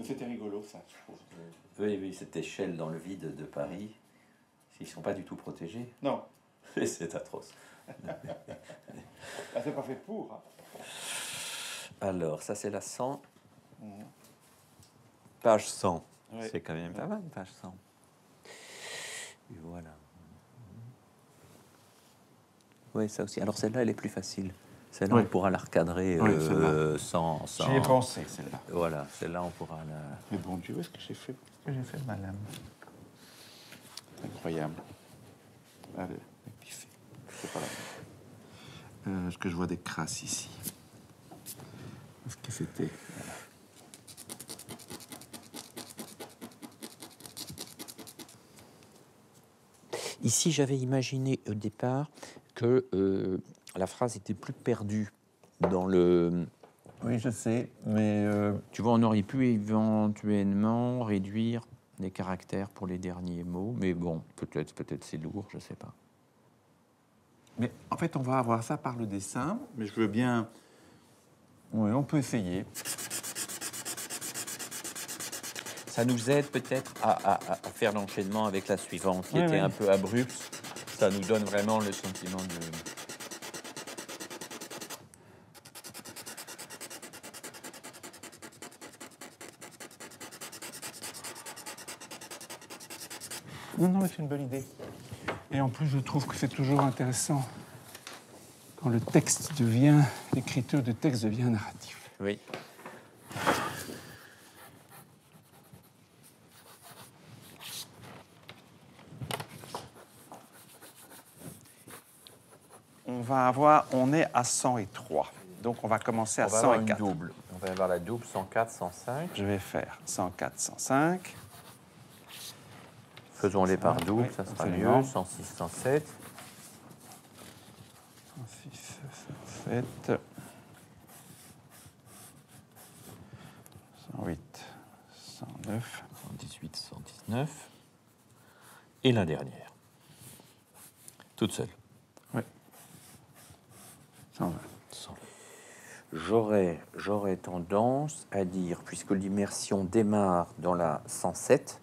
C'était rigolo, ça, je trouve. Oui, oui, cette échelle dans le vide de Paris, ils ne sont pas du tout protégés. Non. Et c'est atroce. C'est pas fait pour. Hein. Alors, ça, c'est la 100. Page 100. Ouais. C'est quand même pas mal, page 100. Et voilà. Oui, ça aussi. Alors, celle-là, elle est plus facile. Celle-là, Oui. on pourra la recadrer Oui, celle-là. sans... J'y ai pensé, celle-là. Voilà, celle-là, on pourra la... Mais bon Dieu, qu'est-ce que j'ai fait? Qu'est-ce que j'ai fait, madame? Incroyable. Allez, rectifier. C'est pas la même. Est-ce que je vois des crasses ici? Est-ce que c'était... Voilà. Ici, j'avais imaginé au départ que la phrase était plus perdue dans le... Oui, je sais, mais... Tu vois, on aurait pu éventuellement réduire les caractères pour les derniers mots, mais bon, peut-être c'est lourd, je sais pas. Mais en fait, on va avoir ça par le dessin, mais je veux bien... Oui, on peut essayer. Ça nous aide peut-être à faire l'enchaînement avec la suivante, qui Oui, était oui. un peu abrupte. Ça nous donne vraiment le sentiment de... Non, mais c'est une bonne idée. Et en plus, je trouve que c'est toujours intéressant quand le texte devient... L'écriture de texte devient narratif. Oui. On est à 103. Donc, on va commencer à On va avoir une 104. double. On va avoir la double 104, 105. Je vais faire 104, 105. Faisons-les par double, oui, ça sera absolument. mieux. 106, 107. 106, 107. 108, 109. 118, 119. Et la dernière. Toute seule. Oui. 120. J'aurais tendance à dire, puisque l'immersion démarre dans la 107,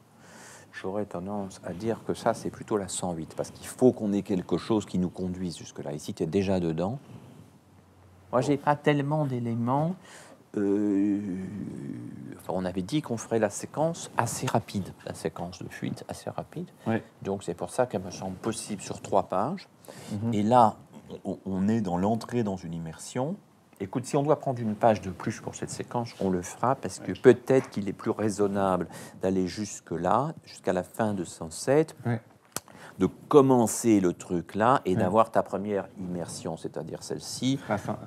j'aurais tendance à dire que ça, c'est plutôt la 108, parce qu'il faut qu'on ait quelque chose qui nous conduise jusque-là. Ici, tu es déjà dedans. Moi, j'ai pas tellement d'éléments. Enfin, on avait dit qu'on ferait la séquence assez rapide, la séquence de fuite assez rapide. Oui. Donc, c'est pour ça qu'elle me semble possible sur 3 pages. Et là, on est dans l'entrée dans une immersion. Écoute, si on doit prendre une page de plus pour cette séquence, on le fera, parce que peut-être qu'il est plus raisonnable d'aller jusque-là, jusqu'à la fin de 107, de commencer le truc là et d'avoir ta première immersion, c'est-à-dire celle-ci,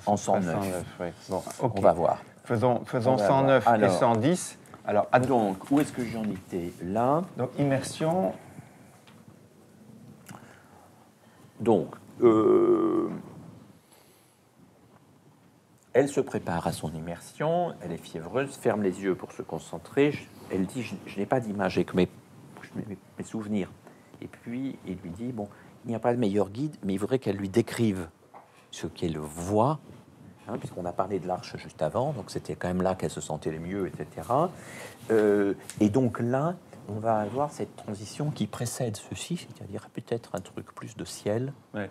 en 109. Bon, okay. On va voir. Faisons 109 et 110. Alors, donc, où est-ce que j'en étais? Là. Donc, immersion. Donc, elle se prépare à son immersion, elle est fiévreuse, ferme les yeux pour se concentrer. Elle dit, je n'ai pas d'image avec mes souvenirs. Et puis, il lui dit, bon, il n'y a pas de meilleur guide, mais il faudrait qu'elle lui décrive ce qu'elle voit, hein, puisqu'on a parlé de l'arche juste avant, donc c'était quand même là qu'elle se sentait le mieux, etc. Et donc là, on va avoir cette transition qui précède ceci, c'est-à-dire peut-être un truc plus de ciel, un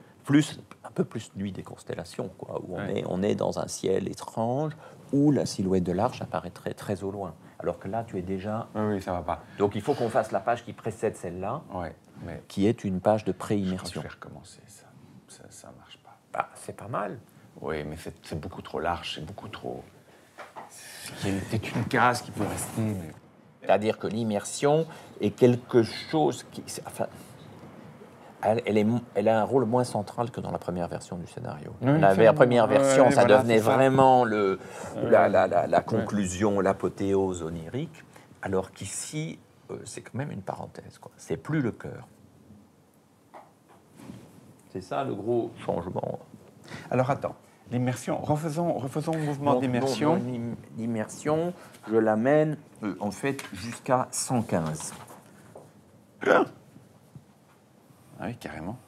peu plus nuit des constellations, quoi, où on est dans un ciel étrange, où la silhouette de l'arche apparaîtrait très au loin. Alors que là, tu es déjà... Oui, ça va pas. Donc il faut qu'on fasse la page qui précède celle-là, mais qui est une page de pré-immersion. Je vais recommencer, ça marche pas. Bah, c'est pas mal. Oui, mais c'est beaucoup trop large, c'est beaucoup trop... Il y a peut-être une case qui peut rester, mais... C'est-à-dire que l'immersion est quelque chose qui... Enfin, elle a un rôle moins central que dans la première version du scénario. La première version, ça devenait vraiment la conclusion, l'apothéose onirique, alors qu'ici, c'est quand même une parenthèse, quoi. C'est plus le cœur. C'est ça le gros changement. Alors attends, l'immersion, refaisons le mouvement d'immersion. L'immersion, je l'amène en fait jusqu'à 115. Ah oui, carrément.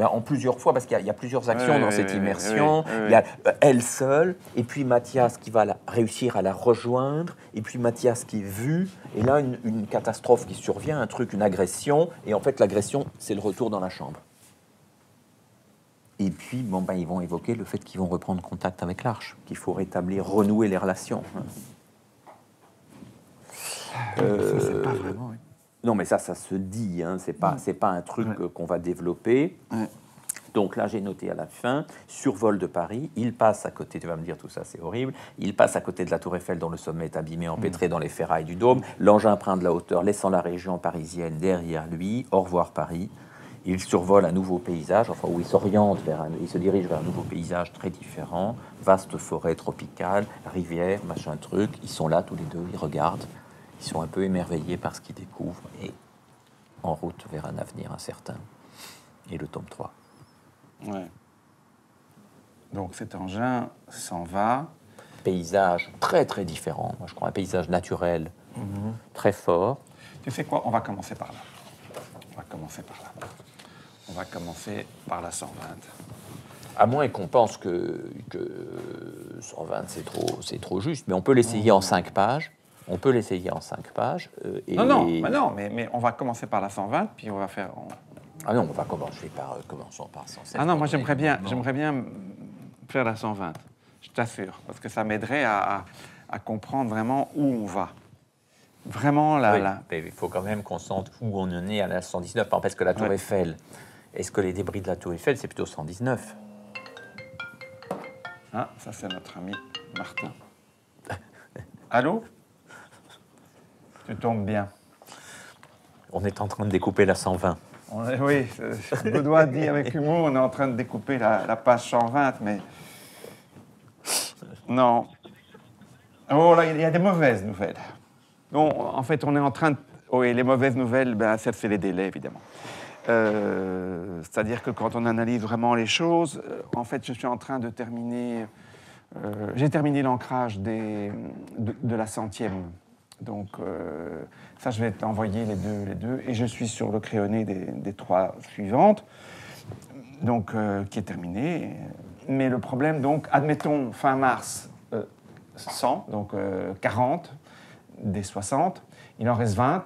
Ben, en plusieurs fois, parce qu'il y a plusieurs actions Oui, dans oui, cette oui, immersion. oui, oui, oui. Il y a elle seule, et puis Mathias qui va réussir à la rejoindre, et puis Mathias qui est vu, et là, une catastrophe qui survient, un truc, une agression, et en fait, l'agression, c'est le retour dans la chambre. Et puis, bon, ben, ils vont évoquer le fait qu'ils vont reprendre contact avec l'Arche, qu'il faut rétablir, renouer les relations. Ça, c'est pas vraiment... oui. Non, mais ça se dit, hein, c'est pas un truc qu'on va développer. Ouais. Donc là, j'ai noté à la fin, survol de Paris, il passe à côté, tu vas me dire tout ça, c'est horrible, il passe à côté de la Tour Eiffel dont le sommet est abîmé, empêtré dans les ferrailles du dôme, l'engin prend de la hauteur, laissant la région parisienne derrière lui, au revoir Paris. Il survole un nouveau paysage, enfin où il s'oriente il se dirige vers un nouveau paysage très différent, vaste forêt tropicale, rivière, machin truc, ils sont là tous les deux, ils regardent, ils sont un peu émerveillés par ce qu'ils découvrent, et en route vers un avenir incertain. Et le tome 3. Ouais. Donc cet engin s'en va. Paysage très très différent, moi je crois un paysage naturel très fort. Tu sais quoi? On va commencer par là. On va commencer par là. On va commencer par la 120. À moins qu'on pense que 120 c'est trop juste, mais on peut l'essayer en 5 pages. On peut l'essayer en 5 pages. Non, mais on va commencer par la 120, puis on va faire... Ah non, on va commencer commençons par 107. Ah non, moi j'aimerais bien faire la 120, je t'assure, parce que ça m'aiderait à comprendre vraiment où on va. Vraiment là. Il faut quand même qu'on sente où on en est à la 119, parce que la Tour Eiffel, est-ce que les débris de la Tour Eiffel, c'est plutôt 119? Ah, ça c'est notre ami Martin. Allô? Tu tombes bien. On est en train de découper la 120. Oui, Baudouin dit avec humour, on est en train de découper la page 120, mais... Non. Oh là, il y a des mauvaises nouvelles. Bon, en fait, on est en train de... Oui, les mauvaises nouvelles, ben, ça, c'est les délais, évidemment. C'est-à-dire que quand on analyse vraiment les choses, en fait, je suis en train de terminer... j'ai terminé l'ancrage de la 100e. Donc, ça, je vais t'envoyer les deux. Et je suis sur le crayonné des 3 suivantes, donc, qui est terminé. Mais le problème, donc, admettons, fin mars, 100, donc 40 des 60. Il en reste 20.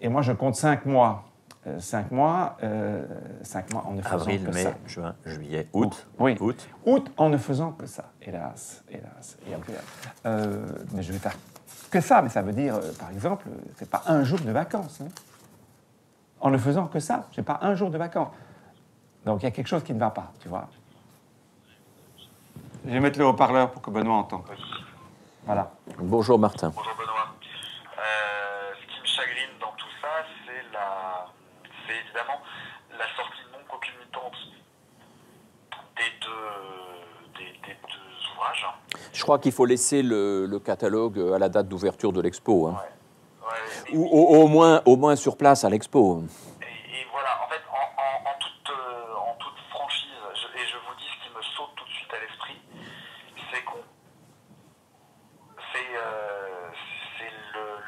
Et moi, je compte 5 mois. 5 mois en ne faisant Avril, que mai, ça. juin, juillet, août. Oui, Août en ne faisant que ça, hélas. Et après, mais je vais faire que ça, mais ça veut dire, par exemple, c'est pas un jour de vacances. Hein. En ne faisant que ça, j'ai pas un jour de vacances. Donc il y a quelque chose qui ne va pas, tu vois. Je vais mettre le haut-parleur pour que Benoît entende. Voilà. Bonjour Martin. Bonjour Benoît. Ce qui me chagrine dans tout ça, c'est évidemment la sortie non concomitante des deux ouvrages. Je crois qu'il faut laisser le catalogue à la date d'ouverture de l'expo. Hein. Ouais, Ou au moins sur place à l'expo. Et voilà, en fait, en toute franchise, je vous dis ce qui me saute tout de suite à l'esprit, c'est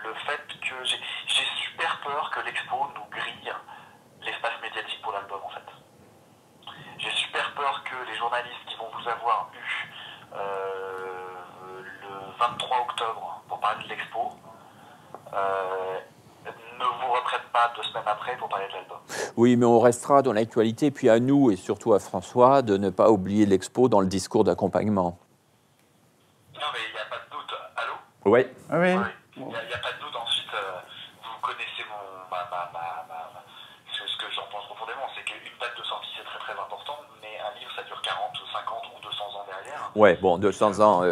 le fait que j'ai super peur que l'expo nous grille l'espace médiatique pour l'album, en fait. J'ai super peur que les journalistes qui vont vous avoir eu le 23 octobre pour parler de l'expo ne vous reprennent pas 2 semaines après pour parler de l'album. Oui, mais on restera dans l'actualité, puis à nous et surtout à François de ne pas oublier l'expo dans le discours d'accompagnement. Non, mais il n'y a pas de doute. Allô? Oui. Ah oui. Il n'y a pas de doute. Ensuite, vous connaissez ce que j'en pense profondément, c'est qu'une date de sortie, c'est très très important, mais un livre, ça dure 40, 50 ou 200 ans derrière. Ouais, bon, 200 ans...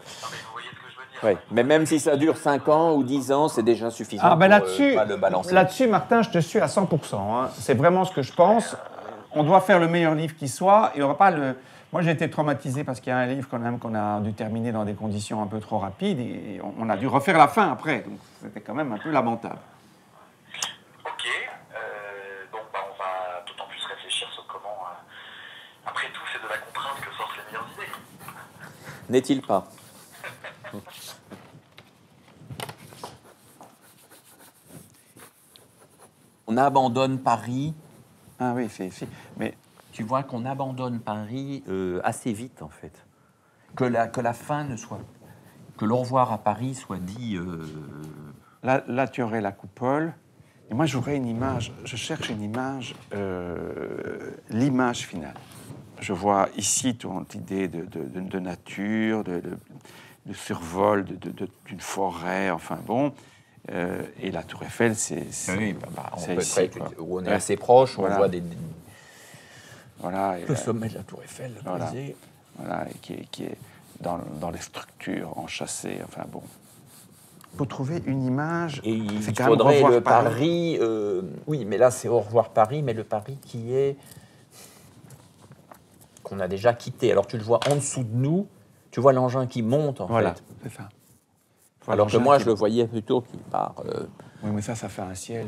Non, mais vous voyez ce que je veux dire. Ouais. Mais même si ça dure 5 ans ou 10 ans, c'est déjà suffisant Ah, ben pour pas le balancer. là-dessus, Martin, je te suis à 100%. Hein. C'est vraiment ce que je pense. On doit faire le meilleur livre qui soit, et on va pas le... Moi, j'ai été traumatisé parce qu'il y a un livre quand même qu'on a dû terminer dans des conditions un peu trop rapides, et on a dû refaire la fin après. Donc, c'était quand même un peu lamentable. Ok. Donc, on va d'autant plus réfléchir sur comment... après tout, c'est de la contrainte que sortent les meilleures idées. N'est-il pas? On abandonne Paris Ah oui, mais Tu vois qu'on abandonne Paris assez vite, en fait. Que la fin ne soit... Que l'au revoir à Paris soit dit... là, tu aurais la coupole. Et moi, j'aurais une image. Je cherche une image, l'image finale. Je vois ici toute idée de nature, de survol d'une forêt, enfin bon. Et la Tour Eiffel, c'est ici, quoi. Où on est assez proche, Voilà. on voit des... Voilà, et Le sommet de la Tour Eiffel, Voilà. brisé. voilà, et qui est dans les structures enchâssées, enfin bon. Pour trouver une image, Et il c'est quand même faudrait revoir le Paris... oui, mais là, c'est au revoir Paris, mais le Paris qui est... qu'on a déjà quitté. Alors, tu le vois en dessous de nous, tu vois l'engin qui monte, en Voilà, fait. c'est ça. Alors que moi, je le voyais plutôt qui part... Oui, mais ça fait un ciel.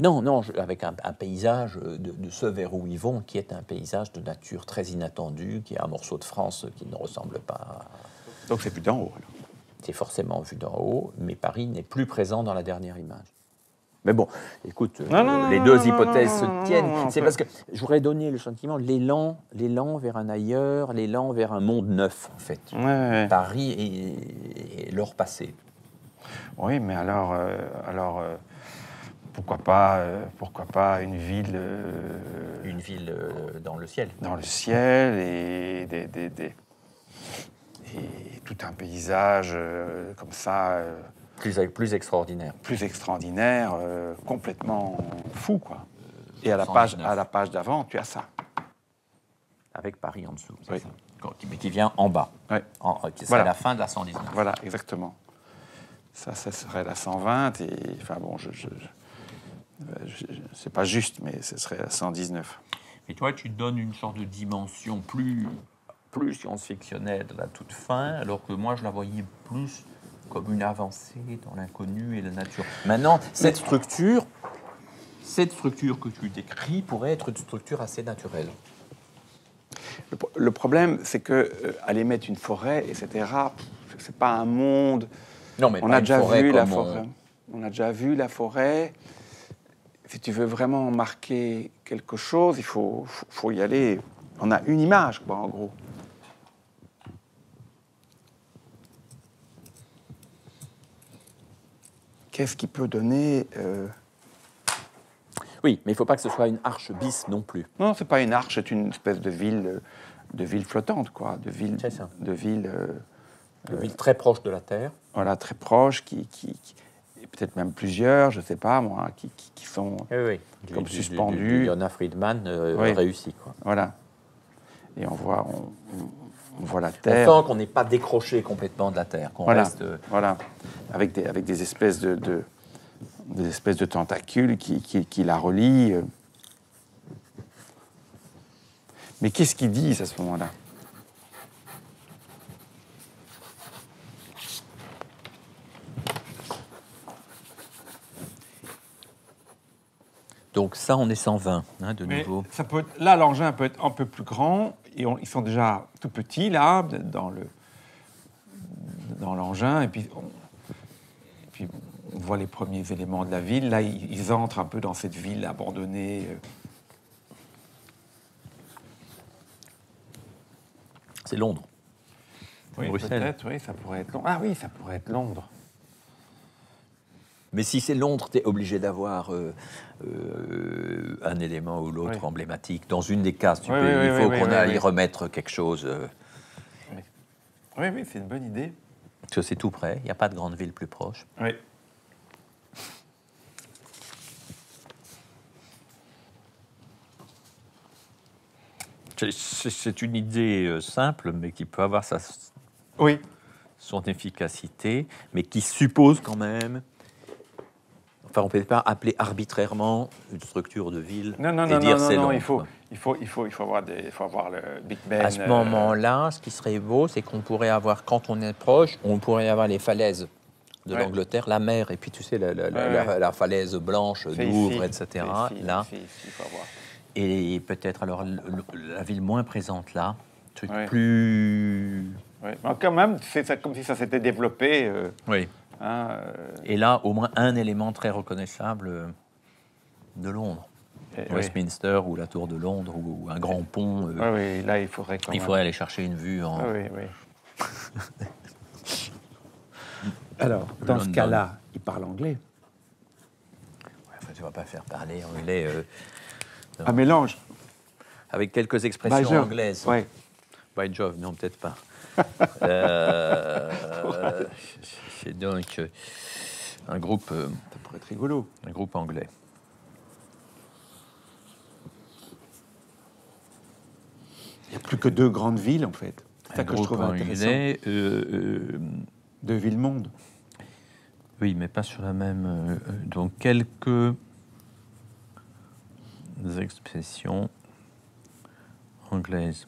Non, avec un paysage de ce vers où ils vont, qui est un paysage de nature très inattendu, qui est un morceau de France qui ne ressemble pas... Donc c'est plus d'en haut, alors. C'est forcément vu d'en haut, mais Paris n'est plus présent dans la dernière image. Mais bon, écoute, les deux hypothèses se tiennent. C'est parce que je voudrais donner le sentiment, l'élan vers un ailleurs, l'élan vers un monde neuf, en fait. Ouais. Paris est leur passé. Oui, mais alors pourquoi pas une ville Une ville dans le ciel. dans le ciel et et tout un paysage comme ça Plus extraordinaire. plus extraordinaire, complètement fou, quoi. Et à la 119. page d'avant, tu as ça. Avec Paris en dessous, c'est Oui. ça. Mais qui vient en bas. Ouais. Qui serait Voilà. la fin de la 119. Voilà, exactement. Ça serait la 120 et enfin bon, c'est pas juste, mais ce serait la 119. Et toi, tu donnes une sorte de dimension plus science-fictionnelle à la toute fin, alors que moi, je la voyais plus comme une avancée dans l'inconnu et la nature. Maintenant, cette structure que tu décris pourrait être une structure assez naturelle. Le problème, c'est que aller mettre une forêt, etc., c'est pas un monde. Non, mais On a déjà vu la forêt. On a déjà vu la forêt. Si tu veux vraiment marquer quelque chose, il faut y aller. On a une image, quoi, en gros. Qu'est-ce qui peut donner Oui, mais il ne faut pas que ce soit une arche bis non plus. Non, c'est pas une arche, c'est une espèce de ville flottante, quoi, C'est ça. de ville, Une ville très proche de la Terre. voilà, très proche, qui et peut-être même plusieurs, je sais pas moi, qui sont Oui. comme suspendus. Johanna Friedman Oui. réussit, quoi. Voilà. Et on voit la On terre. sent qu'on n'est pas décroché complètement de la Terre, qu'on Voilà. reste... Voilà. Avec des espèces des espèces de tentacules qui la relient. Mais qu'est-ce qu'ils disent à ce moment-là? Donc ça, on est 120, de Mais nouveau. là, l'engin peut être un peu plus grand. Et ils sont déjà tout petits, là, dans l'engin. Et puis, on voit les premiers éléments de la ville. Là, ils entrent un peu dans cette ville abandonnée. C'est Londres. Oui, Bruxelles. peut-être, oui, ça pourrait être Londres. Ah oui, ça pourrait être Londres. Mais si c'est Londres, tu es obligé d'avoir un élément ou l'autre Oui. emblématique. Dans une des cases, il faut oui, qu'on oui, aille oui. remettre quelque chose. Oui, c'est une bonne idée. Parce que c'est tout près, il n'y a pas de grande ville plus proche. Oui. C'est une idée simple, mais qui peut avoir Oui. son efficacité, mais qui suppose quand même... Enfin, on ne peut pas appeler arbitrairement une structure de ville et dire c'est Londres. Il faut avoir le Big Ben. À ce moment-là, ce qui serait beau, c'est qu'on pourrait avoir, quand on est proche, on pourrait avoir les falaises de Ouais. l'Angleterre, la mer, et puis tu sais, la falaise blanche C'est d'Ouvre, ici. etc. C'est ici, Là. il faut avoir. Et peut-être alors la ville moins présente là, truc Ouais. plus... Oui. Mais quand même, c'est ça, comme si ça s'était développé. Oui. Hein, Et là, au moins un élément très reconnaissable de Londres. Westminster ou la Tour de Londres ou un grand pont. Oui, là, il faudrait quand Il même. faudrait aller chercher une vue en... Oui, oui. Alors, dans ce London. cas-là, il parle anglais. Enfin, tu ne vas pas faire parler anglais Un mélange. avec quelques expressions By Jove. anglaises. Ouais. By Jove, non, peut-être pas. C'est donc un groupe, Ça pourrait être rigolo. un groupe anglais. Il n'y a plus que 2 grandes villes, en fait. C'est ça Un que je groupe trouve intéressant. anglais, 2 villes-monde. oui, mais pas sur la même. Donc, quelques expressions anglaises.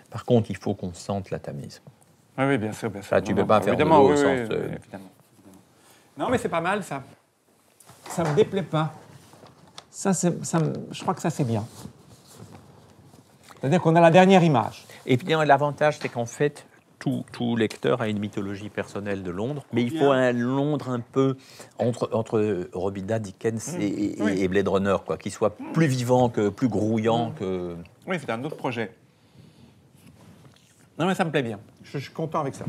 Par contre, il faut qu'on sente la Tamise. Oui, oui, bien sûr, bien sûr. Ah, tu peux pas faire de évidemment, l'eau au oui, sens, oui, évidemment. Non, mais c'est pas mal, ça. Ça me déplaît pas. Je crois que ça, c'est bien. C'est-à-dire qu'on a la dernière image. Et puis l'avantage, c'est qu'en fait, tout lecteur a une mythologie personnelle de Londres, mais il faut un Londres un peu entre Robida, Dickens et Blade Runner, quoi, qui soit plus vivant, plus grouillant que... Oui, c'est un autre projet. Non, mais ça me plaît bien. Je suis content avec ça.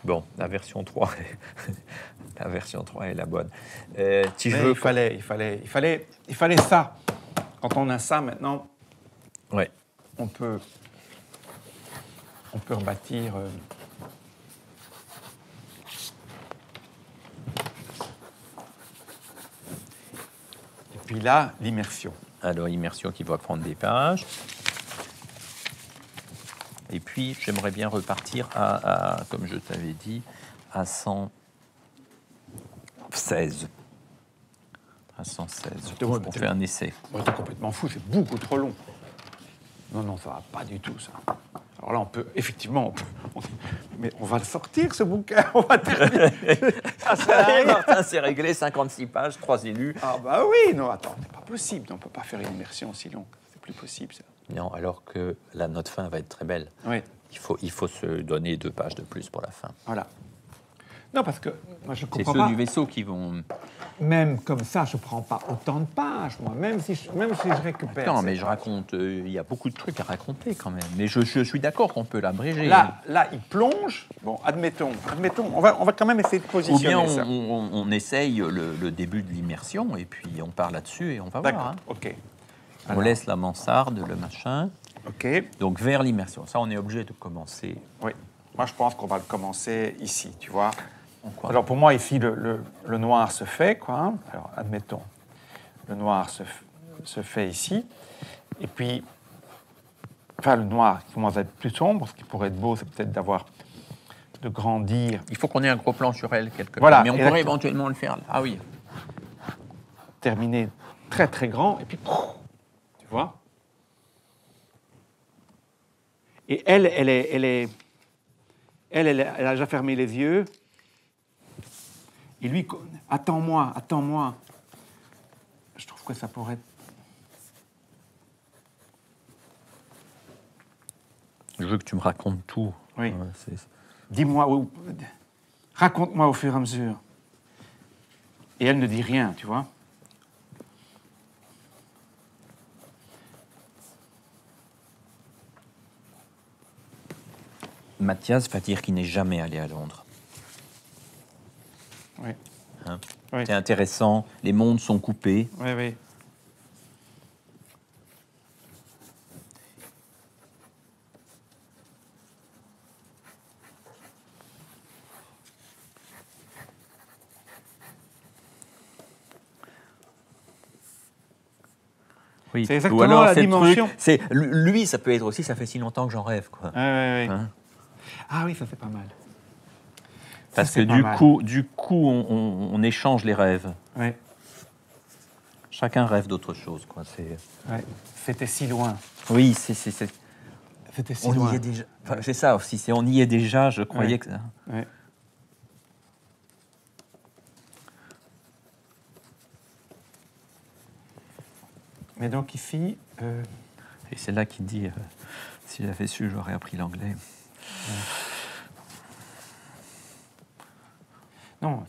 Bon, la version 3, la version 3 est la bonne. Tu Mais veux... il fallait ça. Quand on a ça, maintenant, Ouais. on peut rebâtir. Et puis là, l'immersion. Alors, immersion qui va prendre des pages. Et puis, j'aimerais bien repartir comme je t'avais dit, à 116. À 116. On fait un essai. Moi, j'étais complètement fou, c'est beaucoup trop long. Non, non, ça va pas du tout, ça. Alors là, on peut, effectivement, mais on va le sortir, ce bouquin, on va terminer. Ça sert à rien. Martin, c'est réglé, 56 pages, 3 élus. Ah bah oui, non, attends, c'est pas possible, on peut pas faire une immersion aussi longue, c'est plus possible, ça. Non, alors que la note fin va être très belle. Oui, Il faut se donner 2 pages de plus pour la fin. voilà. Non, parce que moi, je C'est comprends ceux pas. du vaisseau qui vont... Même comme ça, je prends pas autant de pages, moi, même si je récupère. Non, ces mais je pages. raconte... Il y a beaucoup de trucs à raconter quand même. Mais je suis d'accord qu'on peut l'abréger. Là, il plonge. Bon, admettons, on va quand même essayer de Ou positionner bien ça. on essaye le début de l'immersion et puis on part là-dessus et on va voir. D'accord, Hein. ok. On Alors. laisse la mansarde, le machin. Ok, Donc vers l'immersion. Ça, on est obligé de commencer. oui. Moi, je pense qu'on va le commencer ici, tu vois. En quoi? Alors, pour moi, ici, le noir se fait, quoi. Hein. Alors, admettons, le noir se fait ici. Et puis, enfin, le noir qui commence à être plus sombre. Ce qui pourrait être beau, c'est peut-être de grandir. Il faut qu'on ait un gros plan sur elle quelque Voilà, part. Mais on pourrait exactement. éventuellement le faire. Ah oui. Terminer très, très grand. Et puis, tu vois. Et elle a déjà fermé les yeux. Et lui, attends-moi. Je trouve que ça pourrait être... Je veux que tu me racontes tout. Oui. Ouais, Dis-moi, raconte-moi au fur et à mesure. Et elle ne dit rien, tu vois. Mathias va dire qu'il n'est jamais allé à Londres. Oui. Hein. Oui. C'est intéressant. Les mondes sont coupés. Oui, oui. Oui. C'est exactement Ou alors, la c'est le dimension. truc, c'est lui, ça peut être aussi. Ça fait si longtemps que j'en rêve, quoi. Oui, oui, oui. Hein. Ah oui, ça c'est pas mal. Parce Ça, que c'est pas du coup, on échange les rêves. Oui, Chacun rêve d'autre chose, quoi. C'est... oui. C'était si loin. Oui, C'était si on loin. y est déjà. Enfin, c'est ça aussi. C'est on y est déjà. Je croyais Ouais. que. Oui. Mais donc ici, Et c'est là qu'il dit si j'avais su, j'aurais appris l'anglais. Non.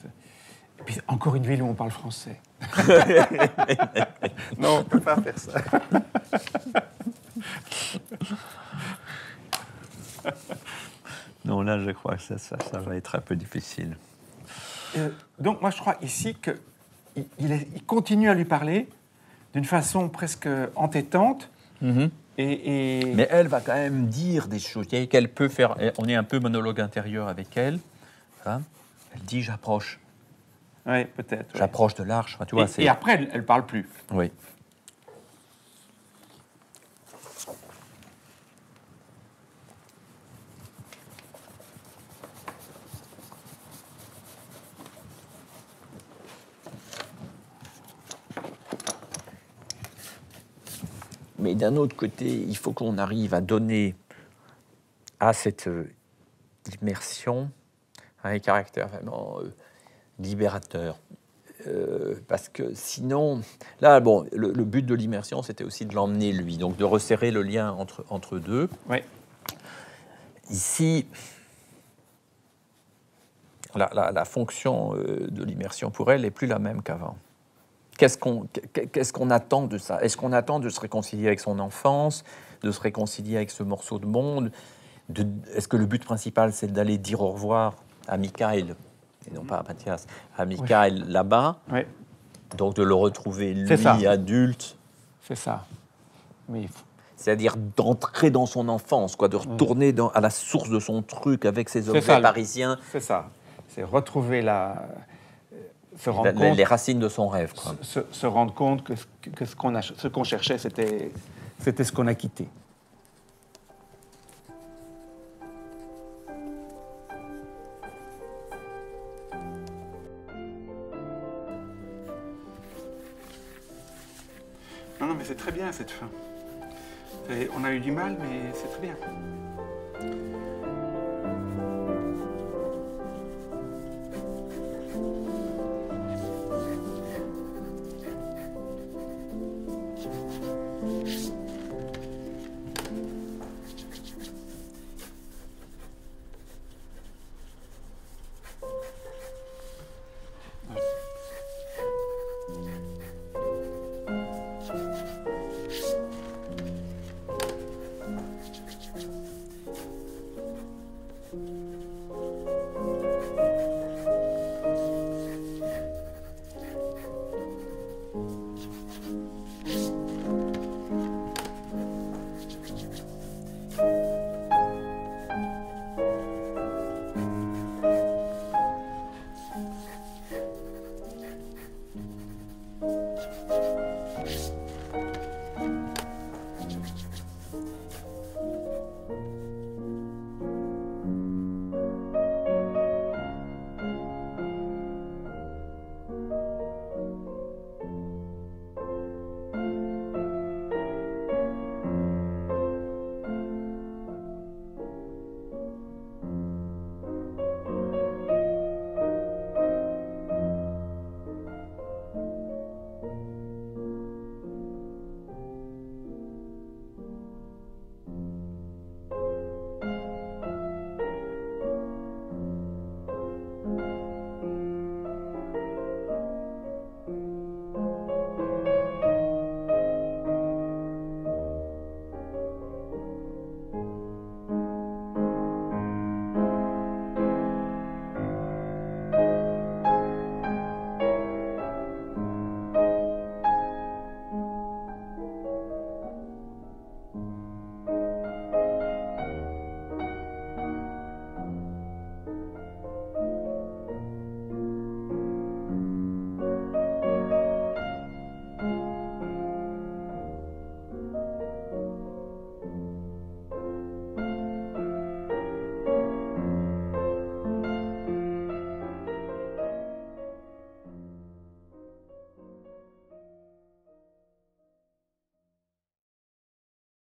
Et puis, encore une ville où on parle français. Non, on ne peut pas faire ça. Non, là, je crois que ça va être un peu difficile. Donc, moi, je crois ici qu'il continue à lui parler d'une façon presque entêtante. Mais elle va quand même dire des choses qu'elle peut faire. On est un peu monologue intérieur avec elle. Hein. Elle dit j'approche. Oui, peut-être. Ouais. J'approche de l'arche. Enfin, tu vois, et après, elle ne parle plus. Oui. Mais d'un autre côté, il faut qu'on arrive à donner à cette immersion un caractère vraiment libérateur. Parce que sinon, là, bon, le but de l'immersion, c'était aussi de l'emmener lui, donc de resserrer le lien entre deux. Oui. Ici, la fonction de l'immersion pour elle n'est plus la même qu'avant. Qu'est-ce qu'on attend de ça? Est-ce qu'on attend de se réconcilier avec son enfance, de se réconcilier avec ce morceau de monde? Est-ce que le but principal, c'est d'aller dire au revoir à Michael, et non pas à Mathias, à Michael là-bas, donc de le retrouver lui adulte? C'est ça. Mais c'est-à-dire d'entrer dans son enfance, quoi, de retourner à la source de son truc avec ses objets parisiens. C'est ça. C'est retrouver se rendre compte, les racines de son rêve. Quoi. Se rendre compte que ce qu'on cherchait, c'était ce qu'on a quitté. Non, mais c'est très bien cette fin. On a eu du mal, mais c'est très bien.